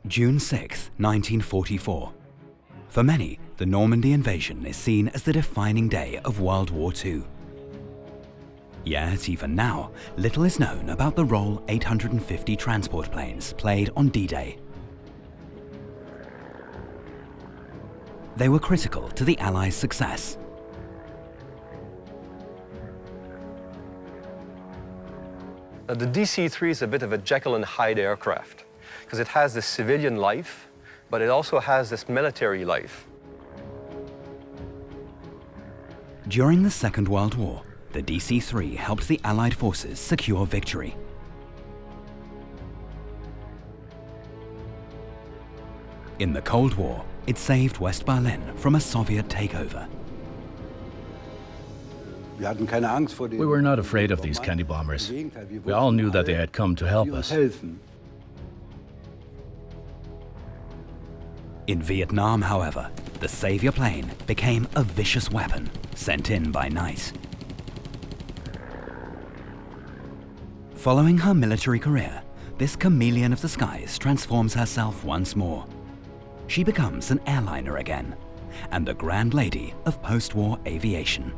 June 6, 1944. For many, the Normandy invasion is seen as the defining day of World War II. Yet, even now, little is known about the role 850 transport planes played on D-Day. They were critical to the Allies' success. Now, the DC-3 is a bit of a Jekyll and Hyde aircraft because it has this civilian life, but it also has this military life. During the Second World War, the DC-3 helped the Allied forces secure victory. In the Cold War, it saved West Berlin from a Soviet takeover. We were not afraid of these candy bombers. We all knew that they had come to help us. In Vietnam, however, the savior plane became a vicious weapon sent in by night. Following her military career, this chameleon of the skies transforms herself once more. She becomes an airliner again, and the grand lady of post-war aviation.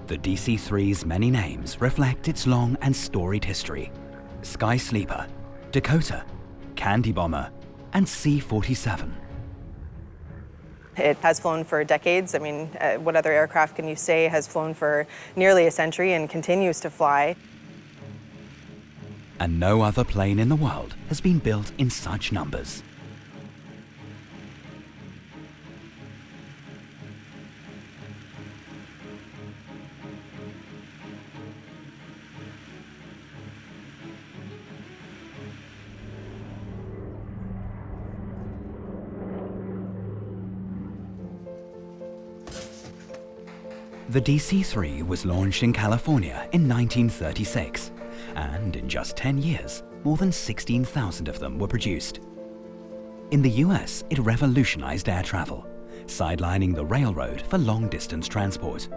The DC-3's many names reflect its long and storied history: Sky Sleeper, Dakota, Candy Bomber, and C-47. It has flown for decades. I mean, what other aircraft can you say has flown for nearly a century and continues to fly? And no other plane in the world has been built in such numbers. The DC-3 was launched in California in 1936, and in just 10 years, more than 16,000 of them were produced. In the US, it revolutionized air travel, sidelining the railroad for long-distance transport.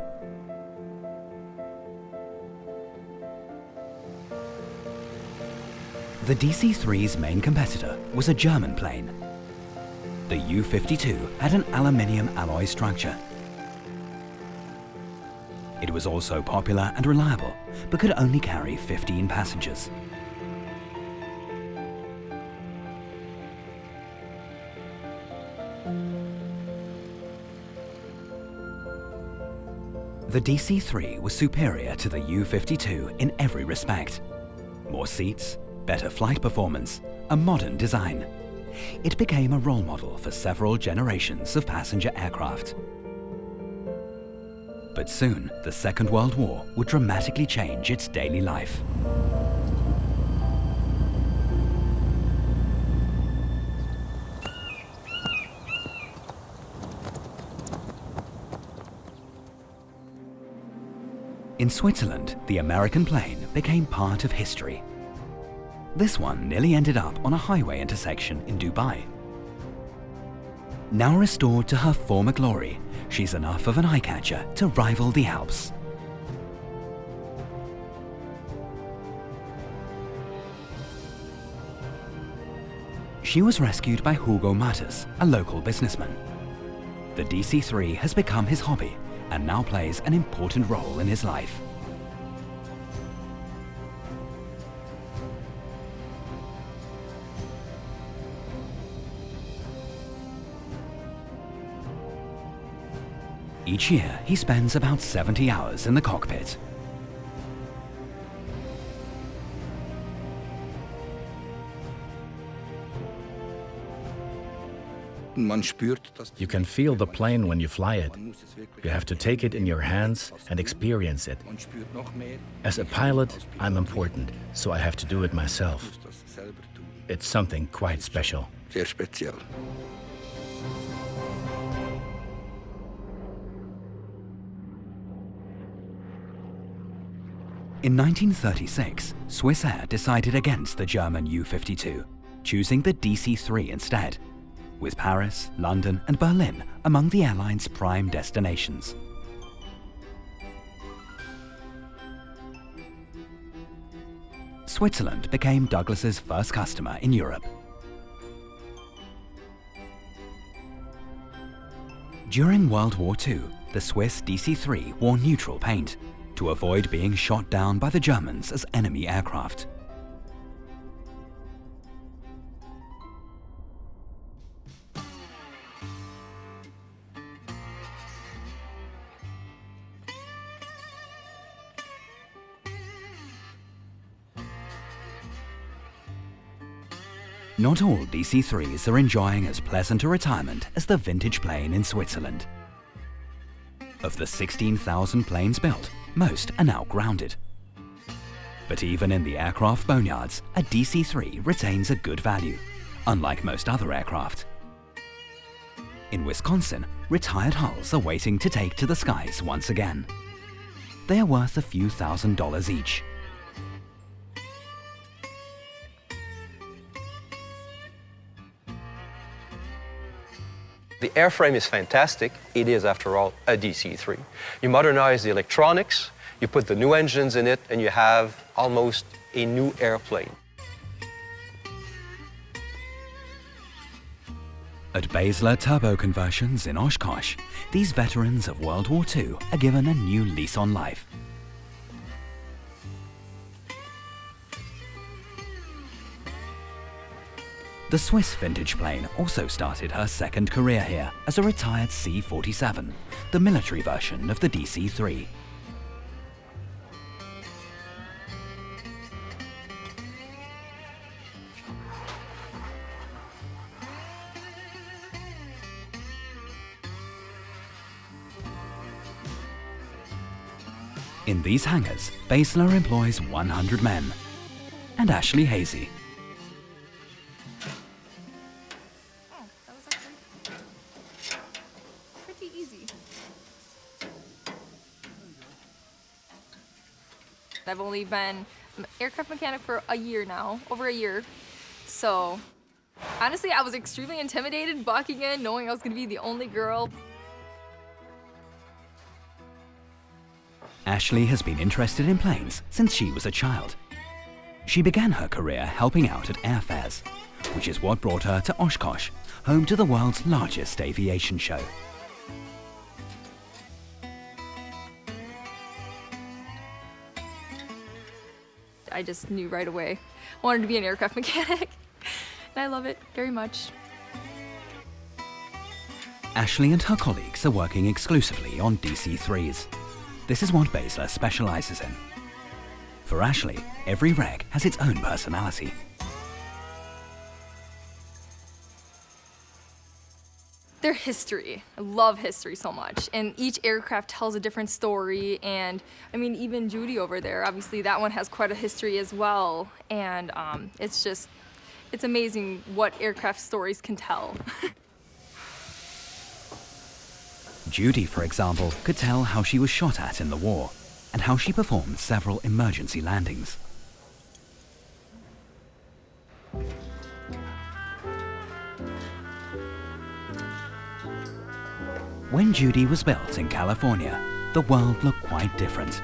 The DC-3's main competitor was a German plane. The U-52 had an aluminium alloy structure. It was also popular and reliable, but could only carry 15 passengers. The DC-3 was superior to the U-52 in every respect. More seats, better flight performance, a modern design. It became a role model for several generations of passenger aircraft. But soon, the Second World War would dramatically change its daily life. In Switzerland, the American plane became part of history. This one nearly ended up on a highway intersection in Dubai. Now restored to her former glory, she's enough of an eye-catcher to rival the Alps. She was rescued by Hugo Mattes, a local businessman. The DC-3 has become his hobby and now plays an important role in his life. Each year, he spends about 70 hours in the cockpit. You can feel the plane when you fly it. You have to take it in your hands and experience it. As a pilot, I'm important, so I have to do it myself. It's something quite special. In 1936, Swiss Air decided against the German U-52, choosing the DC-3 instead, with Paris, London, and Berlin among the airline's prime destinations. Switzerland became Douglas's first customer in Europe. During World War II, the Swiss DC-3 wore neutral paint to avoid being shot down by the Germans as enemy aircraft. Not all DC-3s are enjoying as pleasant a retirement as the vintage plane in Switzerland. Of the 16,000 planes built, most are now grounded. But even in the aircraft boneyards, a DC-3 retains a good value, unlike most other aircraft. In Wisconsin, retired hulls are waiting to take to the skies once again. They are worth a few $1,000s each. The airframe is fantastic. It is, after all, a DC-3. You modernize the electronics, you put the new engines in it, and you have almost a new airplane. At Bardehle turbo conversions in Oshkosh, these veterans of World War II are given a new lease on life. The Swiss vintage plane also started her second career here as a retired C-47, the military version of the DC-3. In these hangars, Bardehle employs 100 men. And Ashley Hazy. I've only been an aircraft mechanic for a year now, over a year. So honestly, I was extremely intimidated walking in, knowing I was going to be the only girl. Ashley has been interested in planes since she was a child. She began her career helping out at airfairs, which is what brought her to Oshkosh, home to the world's largest aviation show. I just knew right away I wanted to be an aircraft mechanic, and I love it very much. Ashley and her colleagues are working exclusively on DC-3s. This is what Bardehle specializes in. For Ashley, every reg has its own personality. Their history. I love history so much, and each aircraft tells a different story. And I mean, even Judy over there, obviously that one has quite a history as well. And it's amazing what aircraft stories can tell. Judy, for example, could tell how she was shot at in the war and how she performed several emergency landings. When Judy was built in California, the world looked quite different.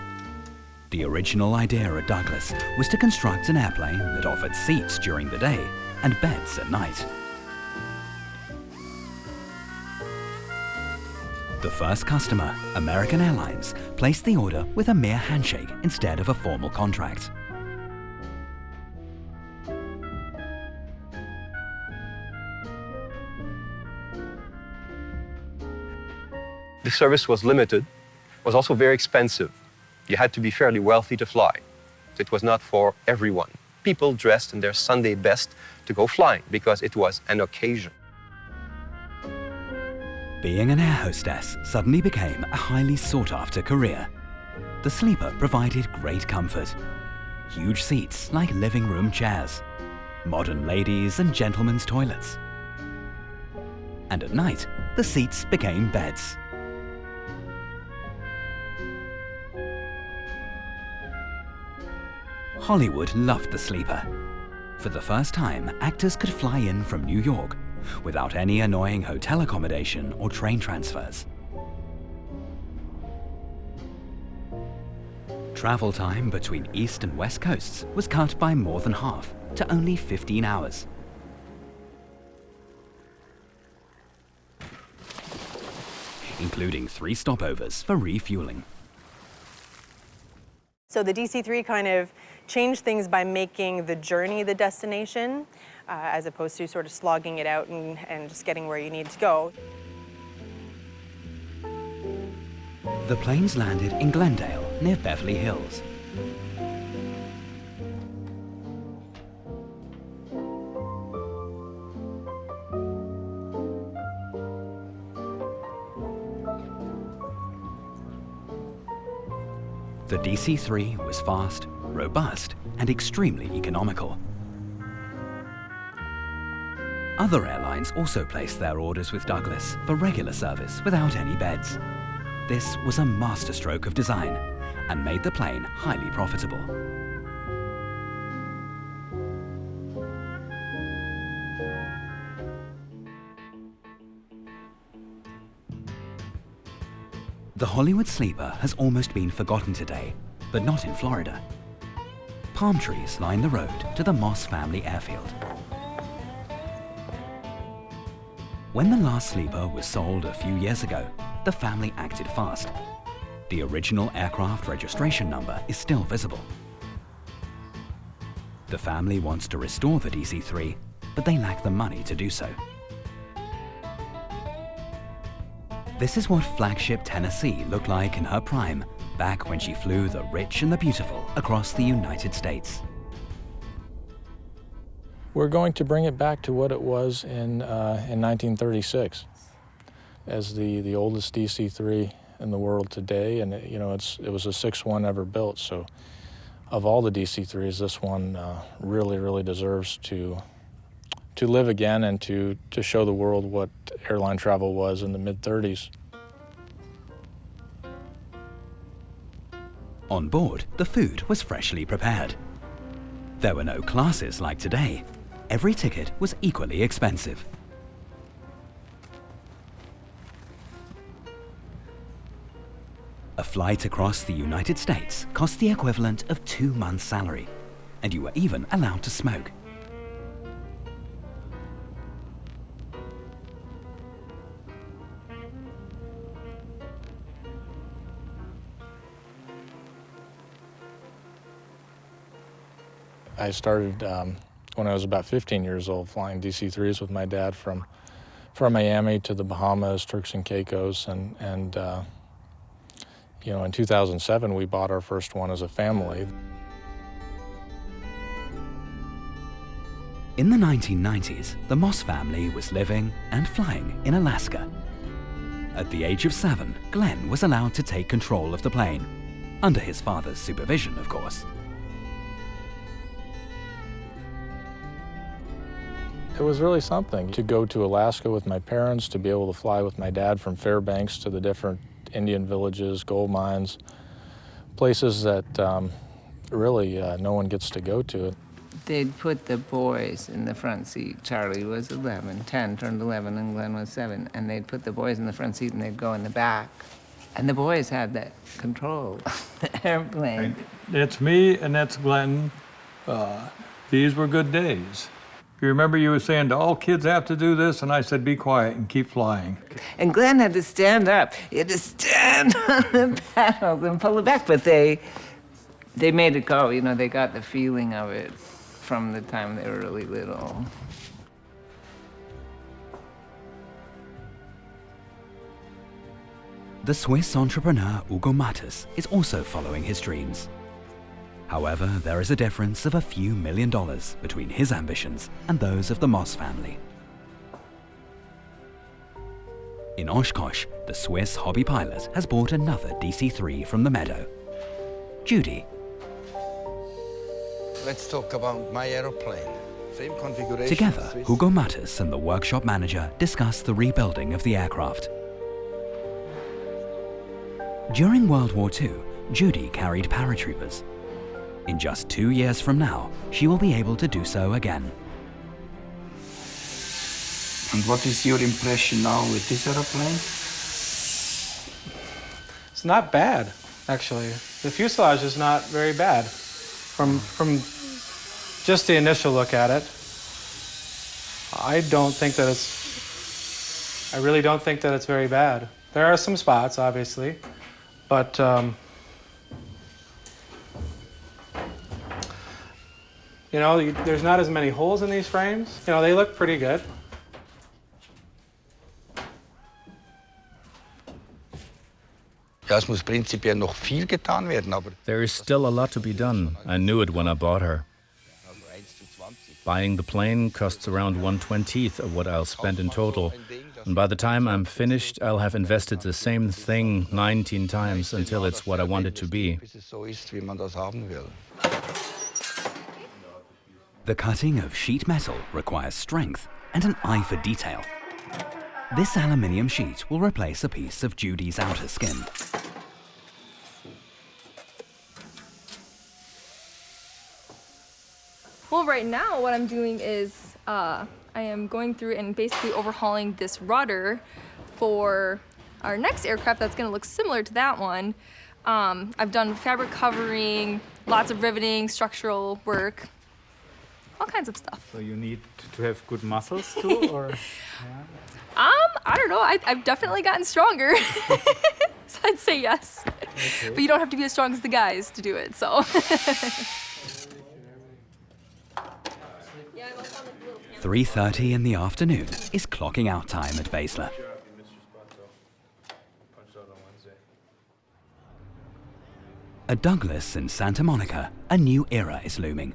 The original idea at Douglas was to construct an airplane that offered seats during the day and beds at night. The first customer, American Airlines, placed the order with a mere handshake instead of a formal contract. The service was limited, was also very expensive. You had to be fairly wealthy to fly. It was not for everyone. People dressed in their Sunday best to go flying because it was an occasion. Being an air hostess suddenly became a highly sought-after career. The sleeper provided great comfort. Huge seats like living room chairs, modern ladies' and gentlemen's toilets. And at night, the seats became beds. Hollywood loved the sleeper. For the first time, actors could fly in from New York without any annoying hotel accommodation or train transfers. Travel time between east and west coasts was cut by more than half, to only 15 hours. Including 3 stopovers for refueling. So the DC-3 kind of changed things by making the journey the destination, as opposed to sort of slogging it out and just getting where you need to go. The planes landed in Glendale, near Beverly Hills. The DC-3 was fast, robust, and extremely economical. Other airlines also placed their orders with Douglas for regular service without any beds. This was a masterstroke of design and made the plane highly profitable. The Hollywood sleeper has almost been forgotten today, but not in Florida. Palm trees line the road to the Moss Family Airfield. When the last sleeper was sold a few years ago, the family acted fast. The original aircraft registration number is still visible. The family wants to restore the DC-3, but they lack the money to do so. This is what flagship Tennessee looked like in her prime, back when she flew the rich and the beautiful across the United States. We're going to bring it back to what it was in 1936 as the oldest DC-3 in the world today, and it was the 6th one ever built. So, of all the DC-3s, this one really deserves to live again and to show the world what airline travel was in the mid-30s. On board, the food was freshly prepared. There were no classes like today. Every ticket was equally expensive. A flight across the United States cost the equivalent of 2 months' salary, and you were even allowed to smoke. I started when I was about 15 years old, flying DC-3s with my dad from Miami to the Bahamas, Turks and Caicos, and in 2007 we bought our first one as a family. In the 1990s, the Moss family was living and flying in Alaska. At the age of 7, Glenn was allowed to take control of the plane, under his father's supervision, of course. It was really something to go to Alaska with my parents, to be able to fly with my dad from Fairbanks to the different Indian villages, gold mines, places that really no one gets to go to. They'd put the boys in the front seat. Charlie was 10, turned 11, and Glenn was 7. And they'd put the boys in the front seat and they'd go in the back. And the boys had that control of the airplane. It's me and that's Glenn. These were good days. You remember you were saying, do all kids have to do this? And I said, be quiet and keep flying. And Glenn had to stand up. He had to stand on the pedals and pull it back. But they made it go. They got the feeling of it from the time they were really little. The Swiss entrepreneur Hugo Mattes is also following his dreams. However, there is a difference of a few $1 million between his ambitions and those of the Moss family. In Oshkosh, the Swiss hobby pilot has bought another DC-3 from the meadow. Judy. Let's talk about my aeroplane. Same configuration. Together, Hugo Mattes and the workshop manager discuss the rebuilding of the aircraft. During World War II, Judy carried paratroopers. In just 2 years from now, she will be able to do so again. And what is your impression now with this aeroplane? It's not bad, actually. The fuselage is not very bad. From just the initial look at it, I really don't think that it's very bad. There are some spots, obviously, but you know, there's not as many holes in these frames. You know, they look pretty good. Ja, es muss prinzipiell noch viel getan werden, aber There is still a lot to be done. I knew it when I bought her. Buying the plane costs around 1/20th of what I'll spend in total. And by the time I'm finished, I'll have invested the same thing 19 times until it's what I want it to be. bis es so ist, wie man das haben will. The cutting of sheet metal requires strength and an eye for detail. This aluminium sheet will replace a piece of Judy's outer skin. Well, right now what I'm doing is I am going through and basically overhauling this rudder for our next aircraft that's going to look similar to that one. I've done fabric covering, lots of riveting, structural work, all kinds of stuff. So you need to have good muscles too, or? I don't know. I've definitely gotten stronger. So I'd say yes. Okay. But you don't have to be as strong as the guys to do it, so. 3:30 in the afternoon is clocking out time at Bardehle. At Douglas in Santa Monica, a new era is looming.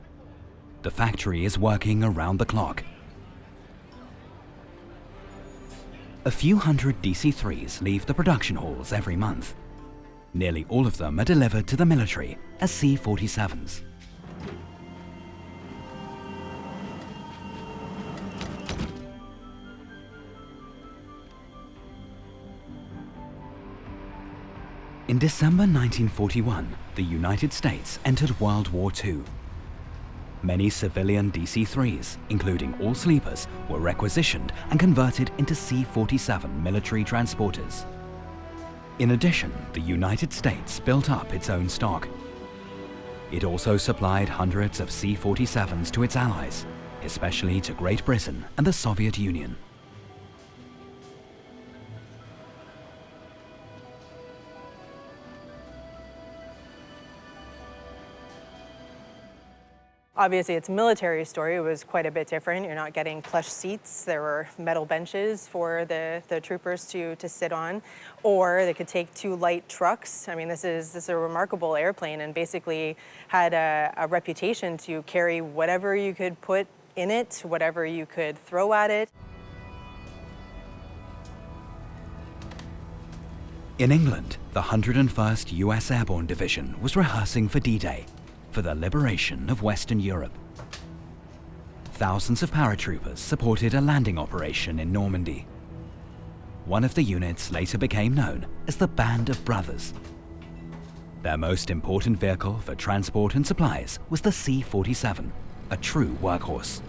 The factory is working around the clock. A few hundred DC-3s leave the production halls every month. Nearly all of them are delivered to the military as C-47s. In December 1941, the United States entered World War II. Many civilian DC-3s, including all sleepers, were requisitioned and converted into C-47 military transporters. In addition, the United States built up its own stock. It also supplied hundreds of C-47s to its allies, especially to Great Britain and the Soviet Union. Obviously, its military story was quite a bit different. You're not getting plush seats. There were metal benches for the troopers to sit on, or they could take two light trucks. I mean, this is a remarkable airplane, and basically had a reputation to carry whatever you could put in it, whatever you could throw at it. In England, the 101st US Airborne Division was rehearsing for D-Day, for the liberation of Western Europe. Thousands of paratroopers supported a landing operation in Normandy. One of the units later became known as the Band of Brothers. Their most important vehicle for transport and supplies was the C-47, a true workhorse.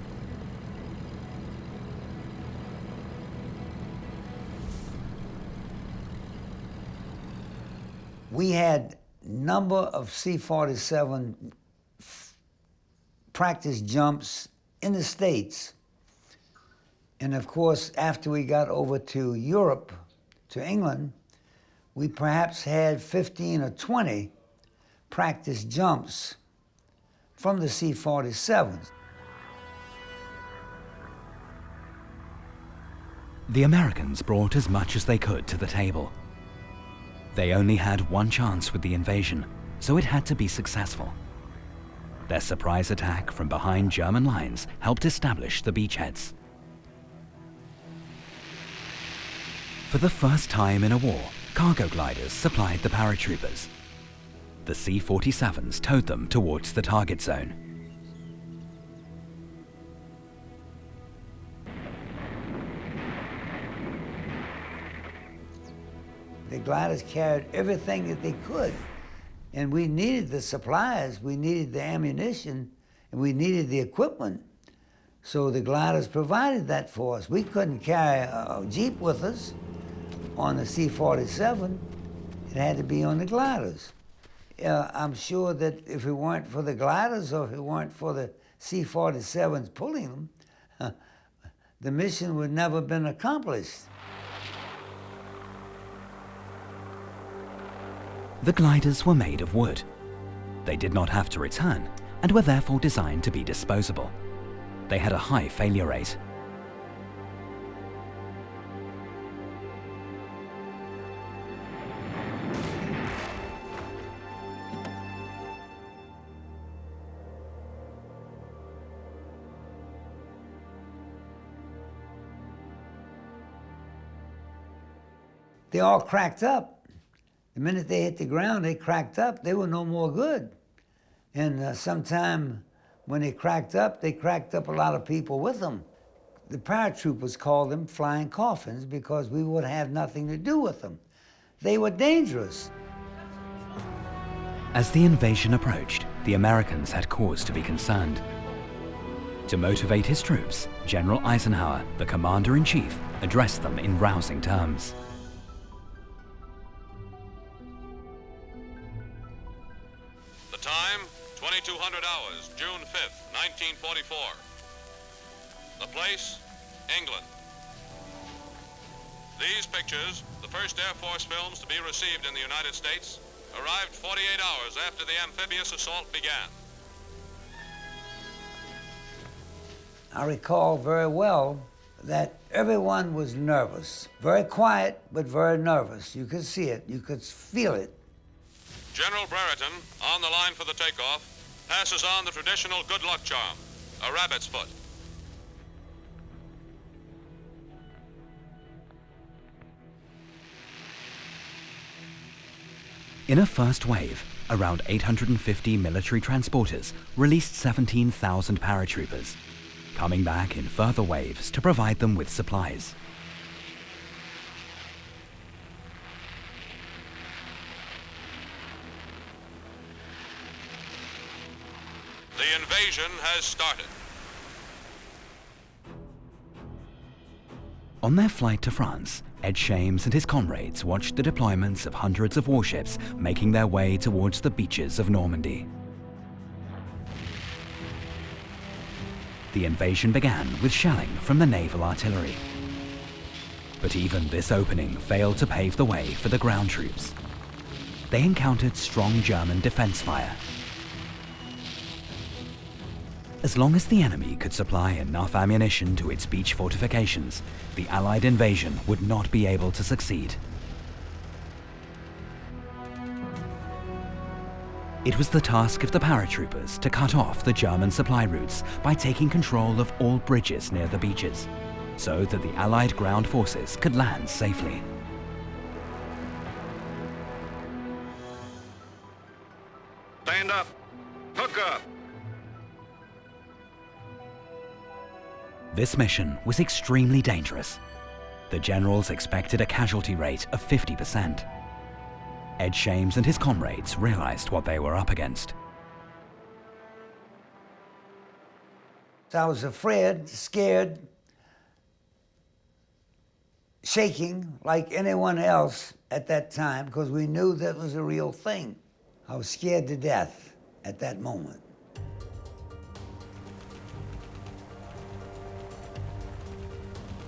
We had number of C-47 practice jumps in the States. And of course, after we got over to Europe, to England, we perhaps had 15 or 20 practice jumps from the C-47s. The Americans brought as much as they could to the table. They only had one chance with the invasion, so it had to be successful. Their surprise attack from behind German lines helped establish the beachheads. For the first time in a war, cargo gliders supplied the paratroopers. The C-47s towed them towards the target zone. The gliders carried everything that they could. And we needed the supplies, we needed the ammunition, and we needed the equipment. So the gliders provided that for us. We couldn't carry a Jeep with us on the C-47. It had to be on the gliders. I'm sure that if it weren't for the gliders or if it weren't for the C-47s pulling them, the mission would never have been accomplished. The gliders were made of wood. They did not have to return and were therefore designed to be disposable. They had a high failure rate. They all cracked up. The minute they hit the ground, they cracked up. They were no more good. And sometime when they cracked up a lot of people with them. The paratroopers called them flying coffins because we would have nothing to do with them. They were dangerous. As the invasion approached, the Americans had cause to be concerned. To motivate his troops, General Eisenhower, the commander-in-chief, addressed them in rousing terms. The time, 2200 hours, June 5th, 1944. The place, England. These pictures, the first Air Force films to be received in the United States, arrived 48 hours after the amphibious assault began. I recall very well that everyone was nervous. Very quiet, but very nervous. You could see it, you could feel it. General Brereton, on the line for the takeoff, passes on the traditional good luck charm, a rabbit's foot. In a first wave, around 850 military transporters released 17,000 paratroopers, coming back in further waves to provide them with supplies. The invasion has started. On their flight to France, Ed Shames and his comrades watched the deployments of hundreds of warships making their way towards the beaches of Normandy. The invasion began with shelling from the naval artillery. But even this opening failed to pave the way for the ground troops. They encountered strong German defense fire. As long as the enemy could supply enough ammunition to its beach fortifications, the Allied invasion would not be able to succeed. It was the task of the paratroopers to cut off the German supply routes by taking control of all bridges near the beaches, so that the Allied ground forces could land safely. Stand up. Hook up. This mission was extremely dangerous. The generals expected a casualty rate of 50%. Ed Shames and his comrades realized what they were up against. I was afraid, scared, shaking like anyone else at that time because we knew that was a real thing. I was scared to death at that moment.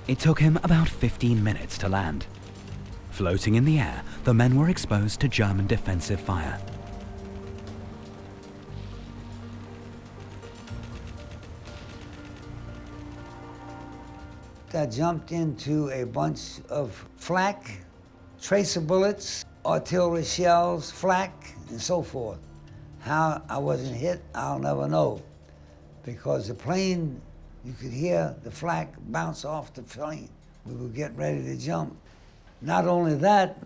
It took him about 15 minutes to land. Floating in the air, the men were exposed to German defensive fire. I jumped into a bunch of flak, tracer bullets, artillery shells, flak, and so forth. How I wasn't hit, I'll never know, because the plane, you could hear the flak bounce off the plane. We were getting ready to jump. Not only that,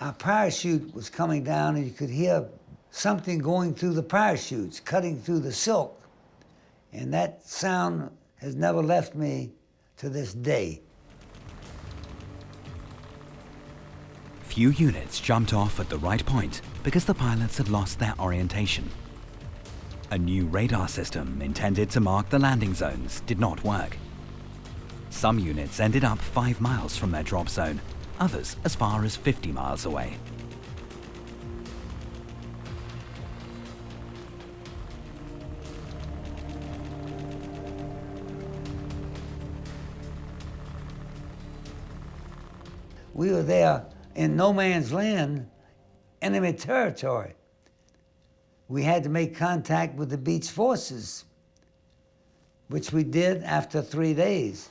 our parachute was coming down and you could hear something going through the parachutes, cutting through the silk. And that sound has never left me to this day. Few units jumped off at the right point because the pilots had lost their orientation. A new radar system intended to mark the landing zones did not work. Some units ended up 5 miles from their drop zone, others as far as 50 miles away. We were there in no man's land, enemy territory. We had to make contact with the Beach forces, which we did after 3 days.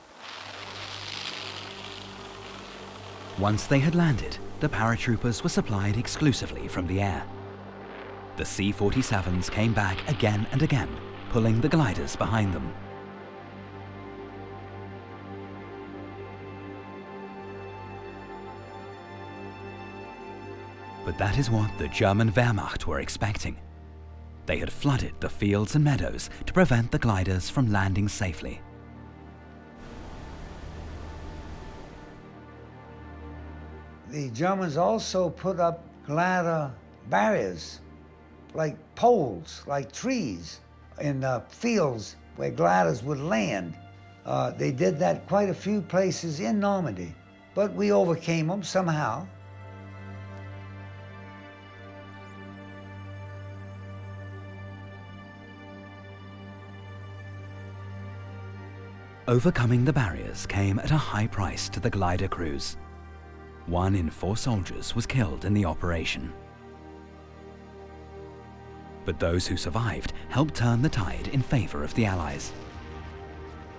Once they had landed, the paratroopers were supplied exclusively from the air. The C-47s came back again and again, pulling the gliders behind them. But that is what the German Wehrmacht were expecting. They had flooded the fields and meadows to prevent the gliders from landing safely. The Germans also put up glider barriers, like poles, like trees, in fields where gliders would land. They did that quite a few places in Normandy, but we overcame them somehow. Overcoming the barriers came at a high price to the glider crews. 1 in 4 soldiers was killed in the operation. But those who survived helped turn the tide in favor of the Allies.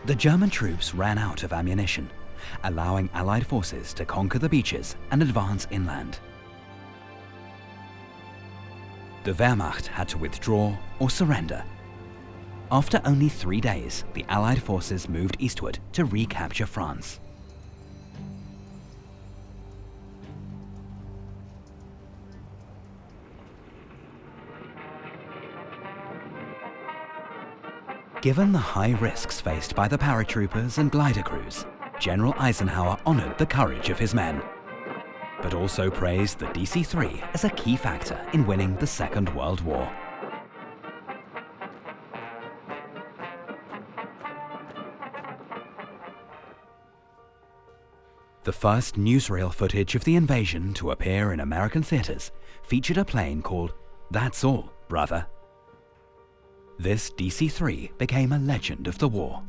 The German troops ran out of ammunition, allowing Allied forces to conquer the beaches and advance inland. The Wehrmacht had to withdraw or surrender. After only 3 days, the Allied forces moved eastward to recapture France. Given the high risks faced by the paratroopers and glider crews, General Eisenhower honored the courage of his men, but also praised the DC-3 as a key factor in winning the Second World War. The first newsreel footage of the invasion to appear in American theaters featured a plane called "That's All, Brother." This DC-3 became a legend of the war.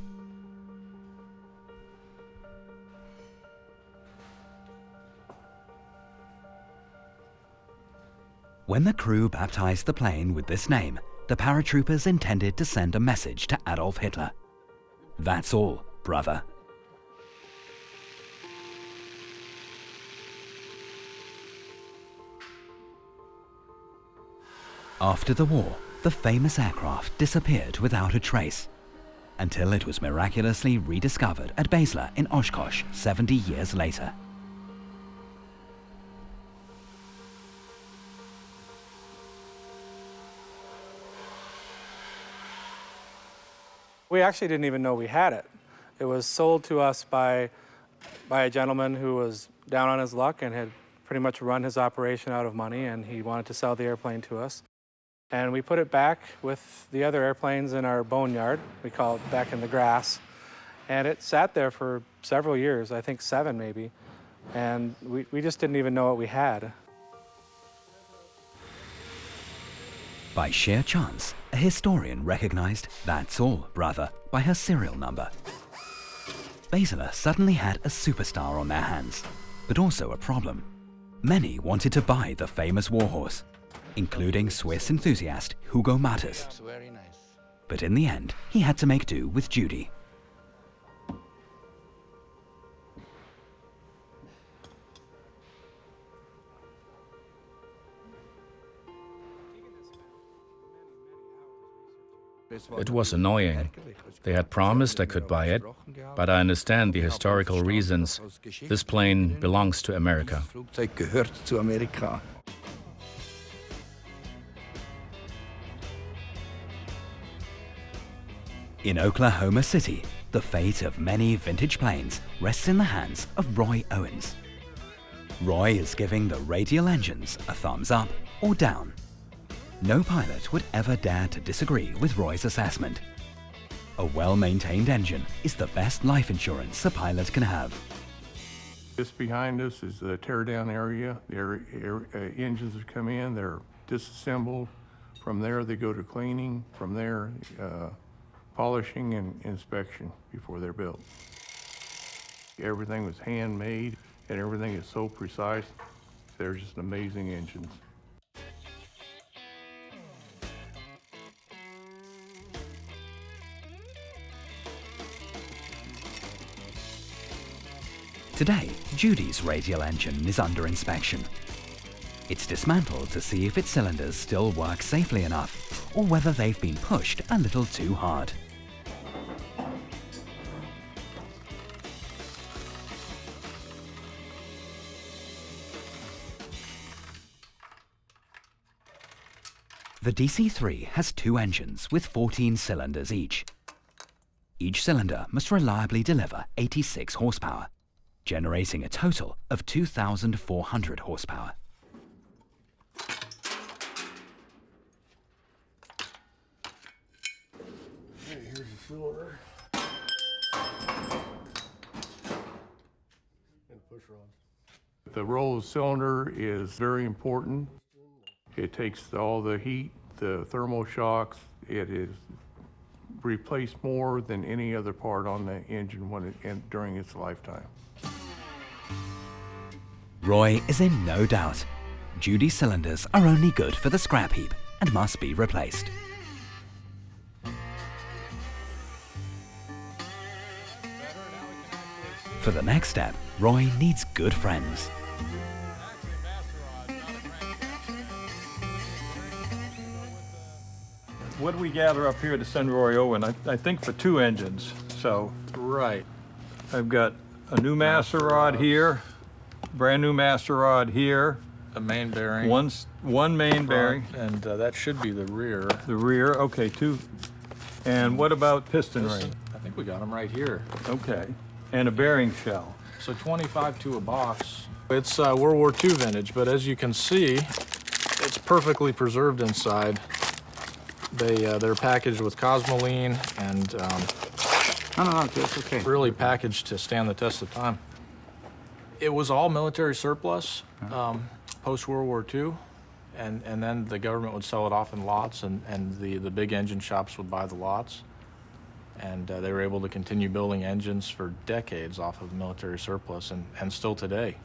When the crew baptized the plane with this name, the paratroopers intended to send a message to Adolf Hitler. "That's all, brother." After the war, the famous aircraft disappeared without a trace, until it was miraculously rediscovered at Bardehle in Oshkosh 70 years later. We actually didn't even know we had it. It was sold to us by a gentleman who was down on his luck and had pretty much run his operation out of money, and he wanted to sell the airplane to us. And we put it back with the other airplanes in our boneyard. We call it back in the grass. And it sat there for several years, I think 7 maybe. And we just didn't even know what we had. By sheer chance, a historian recognized "That's All, Brother" by her serial number. Bardehle suddenly had a superstar on their hands, but also a problem. Many wanted to buy the famous warhorse, including Swiss enthusiast Hugo Mattes. But in the end, he had to make do with Judy. It was annoying. They had promised I could buy it, but I understand the historical reasons. This plane belongs to America. In Oklahoma City, the fate of many vintage planes rests in the hands of Roy Owens. Roy is giving the radial engines a thumbs up or down. No pilot would ever dare to disagree with Roy's assessment. A well-maintained engine is the best life insurance a pilot can have. Just behind us is the tear-down area. The engines that come in, they're disassembled. From there, they go to cleaning. From there, polishing and inspection before they're built. Everything was handmade. and everything is so precise. They're just amazing engines. Today, Judy's radial engine is under inspection. It's dismantled to see if its cylinders still work safely enough, or whether they've been pushed a little too hard. The DC-3 has two engines with 14 cylinders each. Each cylinder must reliably deliver 86 horsepower, generating a total of 2,400 horsepower. Hey, here's your cylinder. And push rod. The roll of cylinder is very important. It takes all the heat, the thermal shocks. It is replaced more than any other part on the engine during its lifetime. Roy is in no doubt. Judy's cylinders are only good for the scrap heap and must be replaced. For the next step, Roy needs good friends. What do we gather up here to send Roy over? And I think for two engines. So, Right. I've got a new master rod here, brand new master rod here, A main bearing. one main bearing. And that should be the rear. The rear, okay, two. And what about piston ring? I think we got them right here. Okay. And a bearing shell. So 25 to a box. It's World War II vintage, but as you can see, it's perfectly preserved inside. They're packaged with Cosmoline and It's okay. really packaged to stand the test of time. It was all military surplus post-World War II, and then the government would sell it off in lots, and the big engine shops would buy the lots. And they were able to continue building engines for decades off of military surplus, and still today.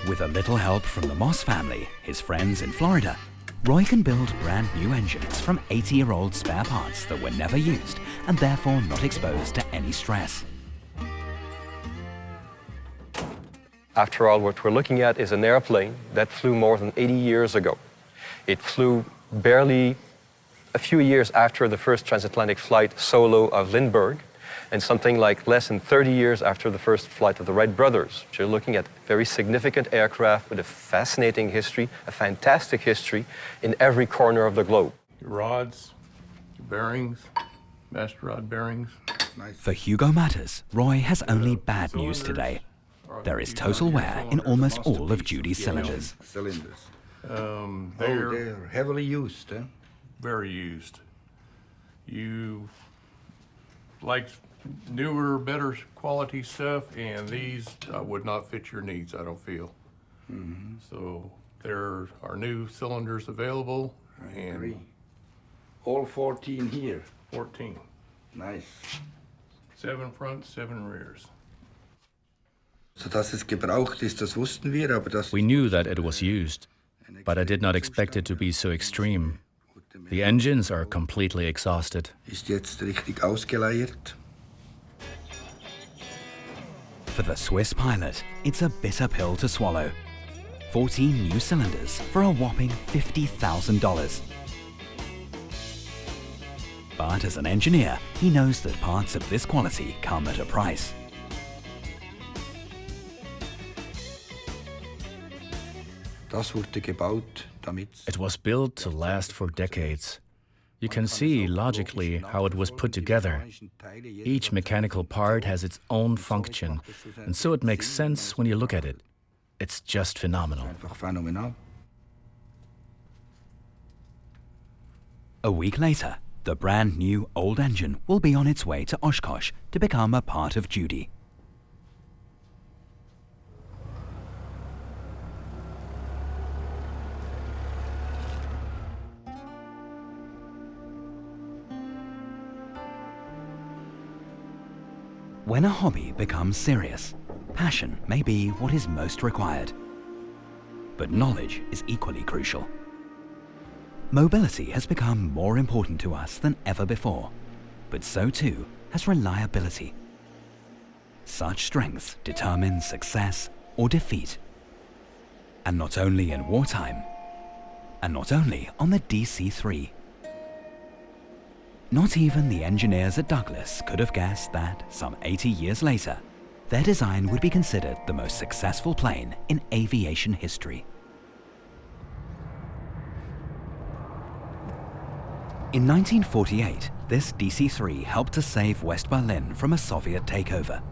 With a little help from the Moss family, his friends in Florida, Roy can build brand new engines from 80-year-old spare parts that were never used and therefore not exposed to any stress. After all, what we're looking at is an airplane that flew more than 80 years ago. It flew barely a few years after the first transatlantic flight solo of Lindbergh, and something like less than 30 years after the first flight of the Wright brothers. So you're looking at very significant aircraft with a fascinating history, a fantastic history in every corner of the globe. Your rods, your bearings, master rod bearings. For Hugo Matters, Roy has only bad news today. There is total wear in almost all of Judy's cylinders. They're heavily used, eh? very used. You like newer, better quality stuff, and these would not fit your needs, I don't feel. So there are new cylinders available, and All 14 here. 14. Nice. 7 front, 7 rears. So dass es gebraucht ist, das wussten wir, aber das We knew that it was used, but I did not expect it to be so extreme. The engines are completely exhausted. ist jetzt richtig ausgeleiert. For the Swiss pilot, it's a bitter pill to swallow. 14 new cylinders for a whopping $50,000. But as an engineer, he knows that parts of this quality come at a price. Das wurde gebaut, damit It was built to last for decades. You can see logically how it was put together. Each mechanical part has its own function, and so it makes sense when you look at it. It's just phenomenal. einfach phänomenal. A week later, the brand new old engine will be on its way to Oshkosh to become a part of Judy. When a hobby becomes serious, passion may be what is most required. But knowledge is equally crucial. Mobility has become more important to us than ever before, but so too has reliability. Such strengths determine success or defeat. And not only in wartime, and not only on the DC-3. Not even the engineers at Douglas could have guessed that, some 80 years later, their design would be considered the most successful plane in aviation history. In 1948, this DC-3 helped to save West Berlin from a Soviet takeover.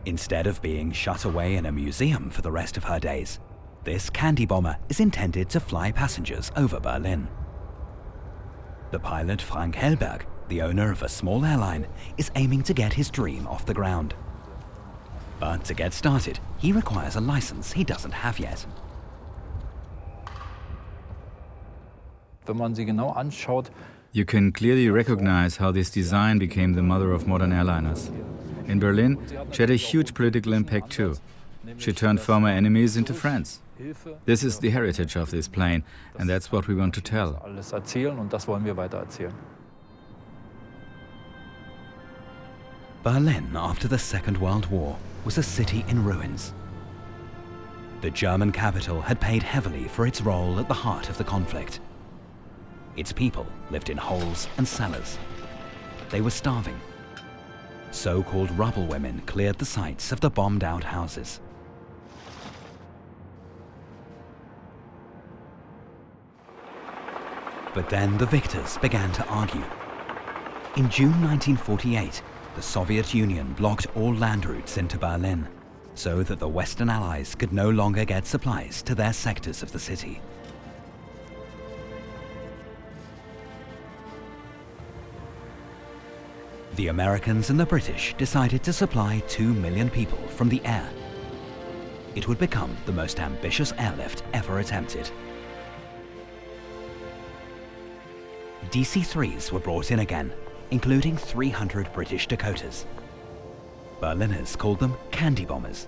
Instead of being shut away in a museum for the rest of her days, this candy bomber is intended to fly passengers over Berlin. The pilot Frank Hellberg, the owner of a small airline, is aiming to get his dream off the ground. But to get started, he requires a license he doesn't have yet. You can clearly recognize how this design became the mother of modern airliners. In Berlin, she had a huge political impact too. She turned former enemies into friends. This is the heritage of this plane, and that's what we want to tell. Berlin, after the Second World War, was a city in ruins. The German capital had paid heavily for its role at the heart of the conflict. Its people lived in holes and cellars. They were starving. So-called rubble women cleared the sites of the bombed-out houses. But then the victors began to argue. In June 1948, the Soviet Union blocked all land routes into Berlin, so that the Western Allies could no longer get supplies to their sectors of the city. The Americans and the British decided to supply 2 million people from the air. It would become the most ambitious airlift ever attempted. DC-3s were brought in again, including 300 British Dakotas. Berliners called them candy bombers.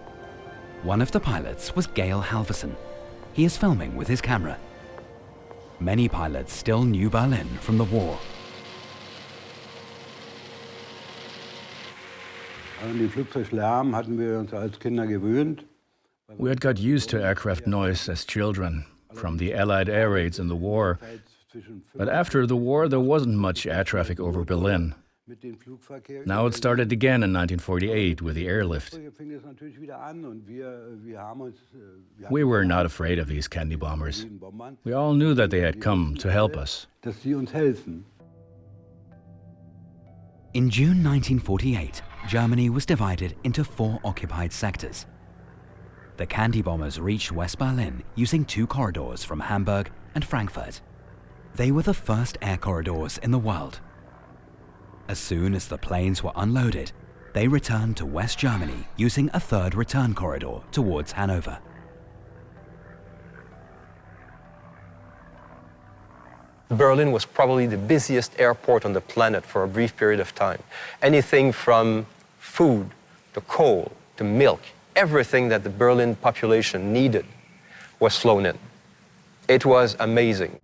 One of the pilots was Gail Halvorsen. He is filming with his camera. Many pilots still knew Berlin from the war. We had got used to aircraft noise as children, from the Allied air raids in the war. But after the war, there wasn't much air traffic over Berlin. Now it started again in 1948 with the airlift. We were not afraid of these candy bombers. We all knew that they had come to help us. In June 1948, Germany was divided into 4 occupied sectors. The candy bombers reached West Berlin using 2 corridors from Hamburg and Frankfurt. They were the first air corridors in the world. As soon as the planes were unloaded, they returned to West Germany using a 3rd return corridor towards Hanover. Berlin was probably the busiest airport on the planet for a brief period of time. Anything from food to coal to milk, everything that the Berlin population needed was flown in. It was amazing.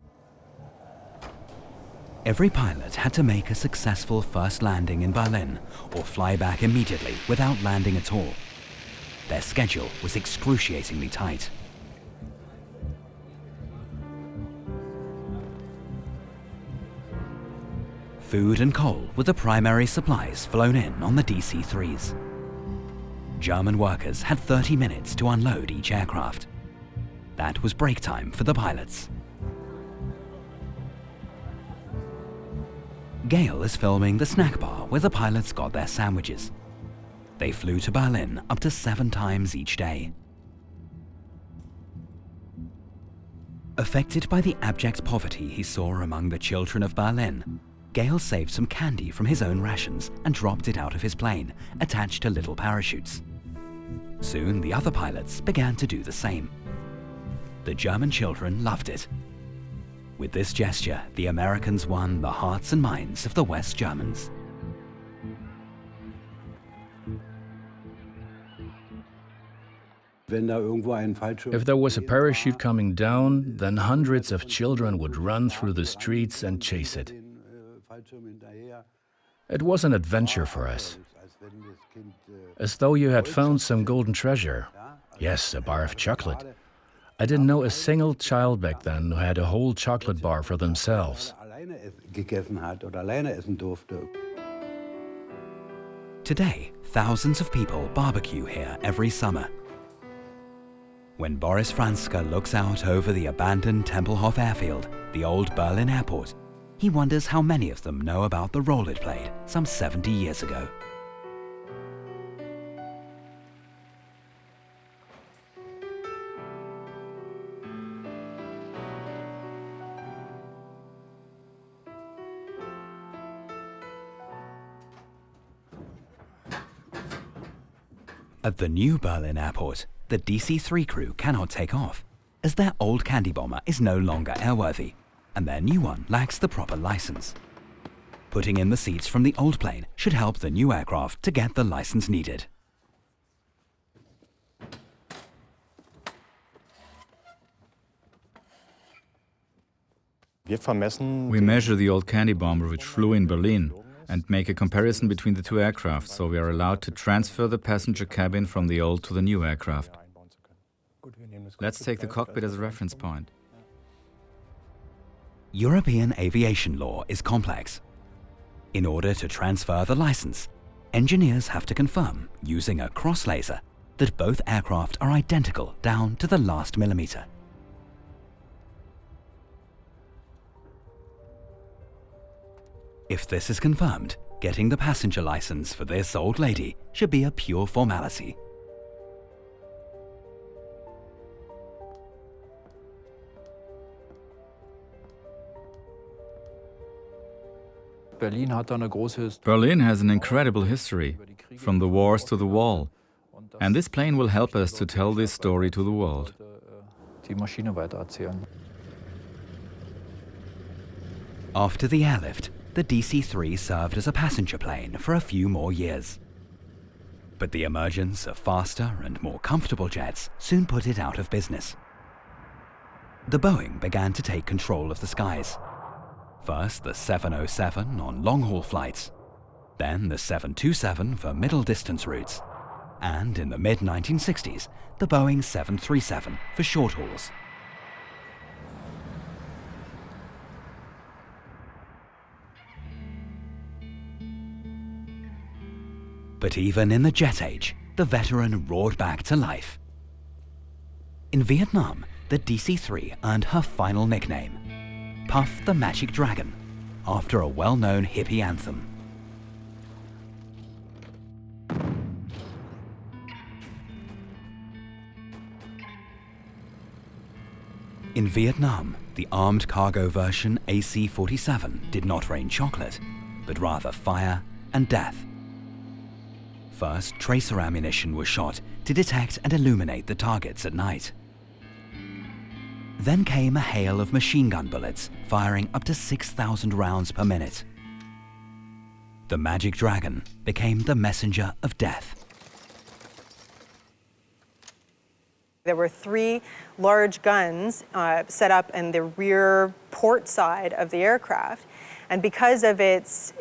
Every pilot had to make a successful first landing in Berlin or fly back immediately without landing at all. Their schedule was excruciatingly tight. Food and coal were the primary supplies flown in on the DC-3s. German workers had 30 minutes to unload each aircraft. That was break time for the pilots. Gail is filming the snack bar where the pilots got their sandwiches. They flew to Berlin up to 7 times each day. Affected by the abject poverty he saw among the children of Berlin, Gail saved some candy from his own rations and dropped it out of his plane, attached to little parachutes. Soon the other pilots began to do the same. The German children loved it. With this gesture, the Americans won the hearts and minds of the West Germans. If there was a parachute coming down, then hundreds of children would run through the streets and chase it. It was an adventure for us. As though you had found some golden treasure. Yes, a bar of chocolate. I didn't know a single child back then who had a whole chocolate bar for themselves. Today, thousands of people barbecue here every summer. When Boris Franzke looks out over the abandoned Tempelhof airfield, the old Berlin airport, he wonders how many of them know about the role it played some 70 years ago. At the new Berlin airport, the DC-3 crew cannot take off, as their old candy bomber is no longer airworthy, and their new one lacks the proper license. Putting in the seats from the old plane should help the new aircraft to get the license needed. We measure the old candy bomber which flew in Berlin and make a comparison between the two aircraft, so we are allowed to transfer the passenger cabin from the old to the new aircraft. Let's take the cockpit as a reference point. European aviation law is complex. In order to transfer the license, engineers have to confirm, using a cross laser, that both aircraft are identical down to the last millimeter. If this is confirmed, getting the passenger license for this old lady should be a pure formality. Berlin has an incredible history, from the wars to the wall. And this plane will help us to tell this story to the world. After the airlift, the DC-3 served as a passenger plane for a few more years. But the emergence of faster and more comfortable jets soon put it out of business. The Boeing began to take control of the skies. First the 707 on long-haul flights, then the 727 for middle-distance routes, and in the mid-1960s, the Boeing 737 for short hauls. But even in the jet age, the veteran roared back to life. In Vietnam, the DC-3 earned her final nickname, Puff the Magic Dragon, after a well-known hippie anthem. In Vietnam, the armed cargo version AC-47 did not rain chocolate, but rather fire and death. First, tracer ammunition was shot to detect and illuminate the targets at night. Then came a hail of machine gun bullets, firing up to 6,000 rounds per minute. The Magic Dragon became the messenger of death. There were 3 large guns set up in the rear port side of the aircraft. And because of its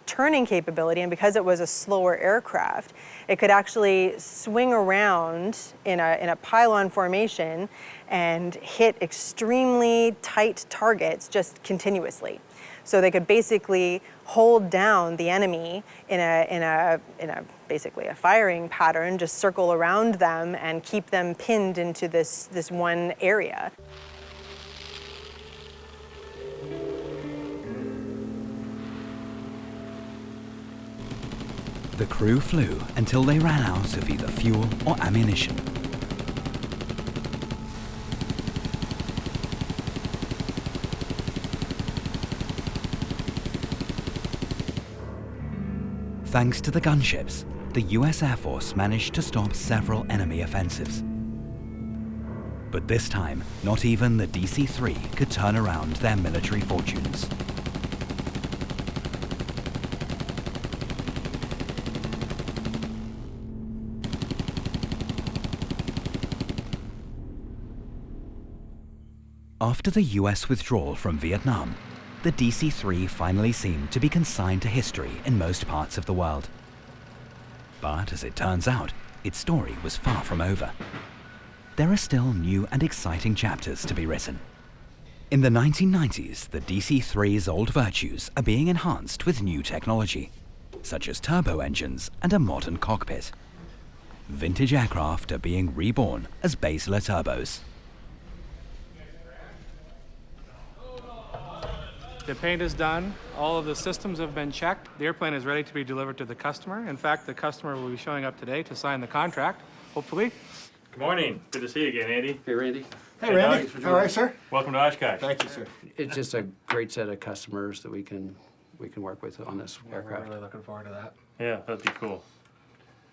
turning capability and because it was a slower aircraft, it could actually swing around in a pylon formation and hit extremely tight targets just continuously. So they could basically hold down the enemy in a basically a firing pattern, just circle around them and keep them pinned into this one area. The crew flew until they ran out of either fuel or ammunition. Thanks to the gunships, the US Air Force managed to stop several enemy offensives. But this time, not even the DC-3 could turn around their military fortunes. After the US withdrawal from Vietnam, the DC-3 finally seemed to be consigned to history in most parts of the world. But as it turns out, its story was far from over. There are still new and exciting chapters to be written. In the 1990s, the DC-3's old virtues are being enhanced with new technology, such as turbo engines and a modern cockpit. Vintage aircraft are being reborn as Bardehle turbos. The paint is done. All of the systems have been checked. The airplane is ready to be delivered to the customer. In fact, the customer will be showing up today to sign the contract, hopefully. Good morning. Good to see you again, Andy. Hey, Randy. Hey, Randy. How are you, sir? Welcome to Oshkosh. Thank you, sir. It's just a great set of customers that we can work with on this aircraft. We're really looking forward to that. Yeah, that'd be cool.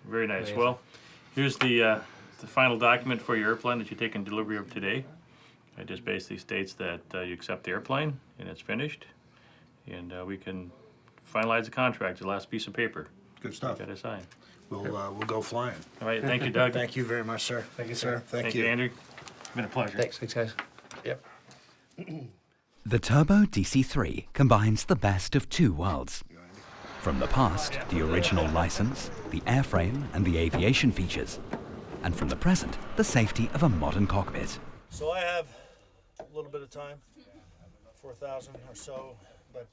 Very nice. Amazing. Well, here's the final document for your airplane that you're taking delivery of today. It just basically states that you accept the airplane and it's finished, and we can finalize the contract. The last piece of paper. Good stuff. You got to sign. We'll go flying. All right. Thank you, Doug. Thank you very much, sir. Thank you, sir. Thank you, Andrew. It's been a pleasure. Thanks, guys. Yep. The Turbo DC-3 combines the best of two worlds. From the past, the original license, the airframe and the aviation features, and from the present, the safety of a modern cockpit. So I have a little bit of time, 4,000 or so, but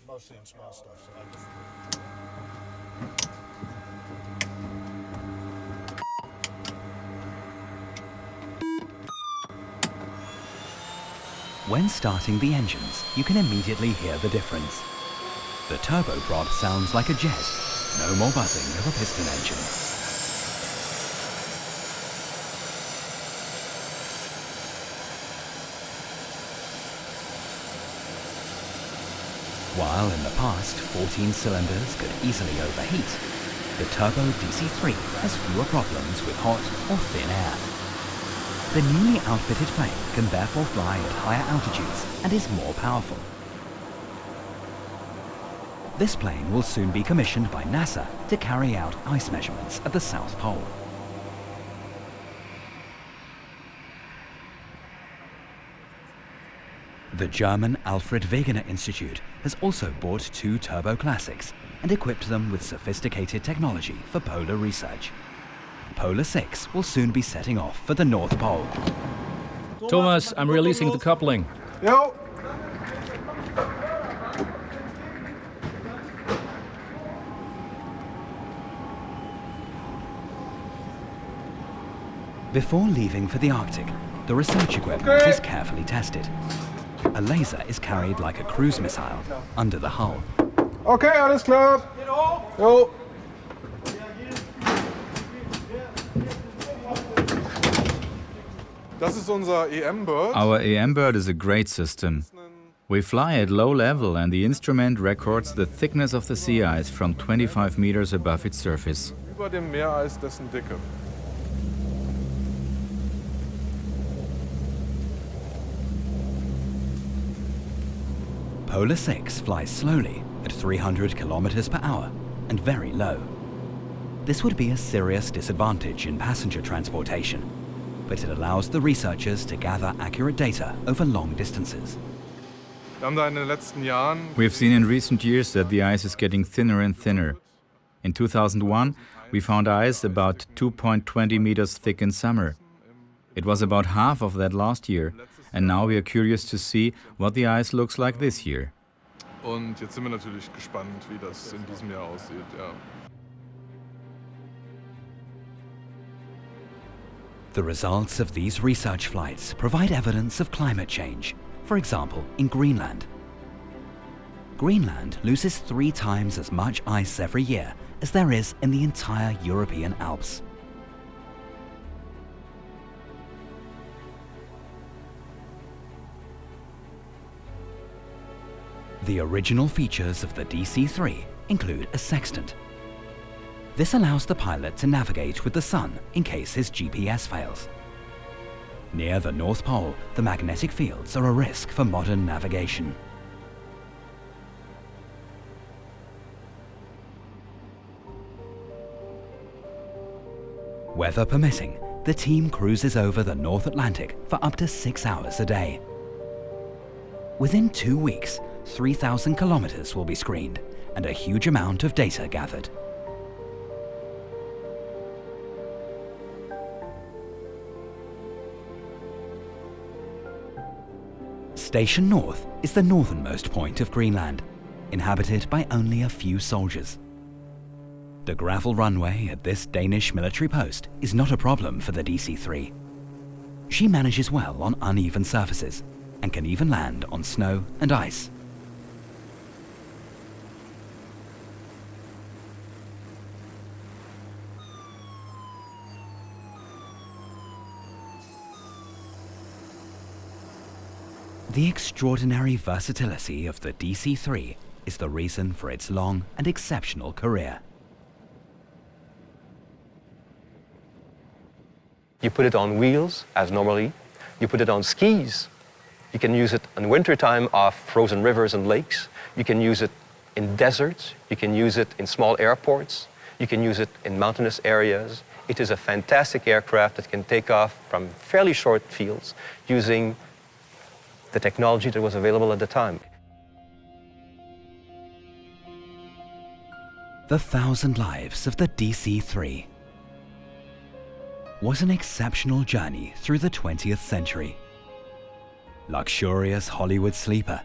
mostly in small stuff. So I just... When starting the engines, you can immediately hear the difference. The turboprop sounds like a jet, no more buzzing of a piston engine. While in the past 14 cylinders could easily overheat, the Turbo DC-3 has fewer problems with hot or thin air. The newly outfitted plane can therefore fly at higher altitudes and is more powerful. This plane will soon be commissioned by NASA to carry out ice measurements at the South Pole. The German Alfred Wegener Institute has also bought two turbo classics and equipped them with sophisticated technology for polar research. Polar 6 will soon be setting off for the North Pole. Thomas, I'm releasing the coupling. Yo! Before leaving for the Arctic, the research equipment is carefully tested. A laser is carried like a cruise missile under the hull. Okay, alles klar. Jo. Our EM bird is a great system. We fly at low level and the instrument records the thickness of the sea ice from 25 meters above its surface. Über dem Meereis dessen Dicke. Polar 6 flies slowly at 300 kilometers per hour and very low. This would be a serious disadvantage in passenger transportation, but it allows the researchers to gather accurate data over long distances. We've seen in recent years that the ice is getting thinner and thinner. In 2001, we found ice about 2.20 meters thick in summer. It was about half of that last year, and now we are curious to see what the ice looks like this year. Und jetzt sind wir natürlich gespannt, wie das in diesem Jahr aussieht, ja. The results of these research flights provide evidence of climate change, for example, in Greenland. Greenland loses 3 times as much ice every year as there is in the entire European Alps. The original features of the DC-3 include a sextant. This allows the pilot to navigate with the sun in case his GPS fails. Near the North Pole, the magnetic fields are a risk for modern navigation. Weather permitting, the team cruises over the North Atlantic for up to 6 hours a day. Within 2 weeks, 3,000 kilometers will be screened and a huge amount of data gathered. Station North is the northernmost point of Greenland, inhabited by only a few soldiers. The gravel runway at this Danish military post is not a problem for the DC-3. She manages well on uneven surfaces and can even land on snow and ice. The extraordinary versatility of the DC-3 is the reason for its long and exceptional career. You put it on wheels, as normally. You put it on skis. You can use it in wintertime off frozen rivers and lakes. You can use it in deserts. You can use it in small airports. You can use it in mountainous areas. It is a fantastic aircraft that can take off from fairly short fields using the technology that was available at the time. The 1,000 lives of the DC-3 was an exceptional journey through the 20th century. Luxurious Hollywood sleeper,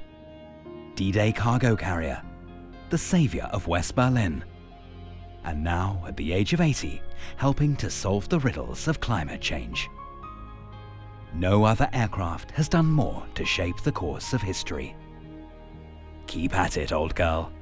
D-Day cargo carrier, the savior of West Berlin, and now, at the age of 80, helping to solve the riddles of climate change. No other aircraft has done more to shape the course of history. Keep at it, old girl.